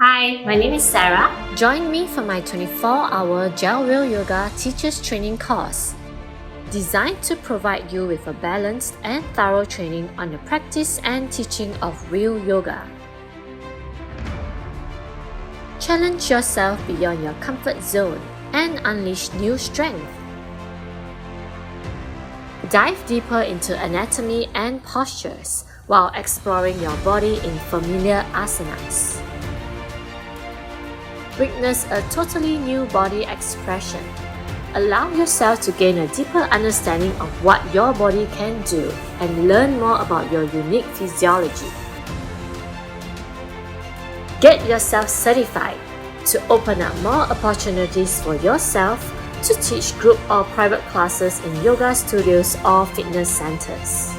Hi, my name is Sarah. Join me for my 24-hour Gel Wheel Yoga Teachers Training course, designed to provide you with a balanced and thorough training on the practice and teaching of Wheel Yoga. Challenge yourself beyond your comfort zone and unleash new strength. Dive deeper into anatomy and postures while exploring your body in familiar asanas. Witness a totally new body expression. Allow yourself to gain a deeper understanding of what your body can do and learn more about your unique physiology. Get yourself certified to open up more opportunities for yourself to teach group or private classes in yoga studios or fitness centers.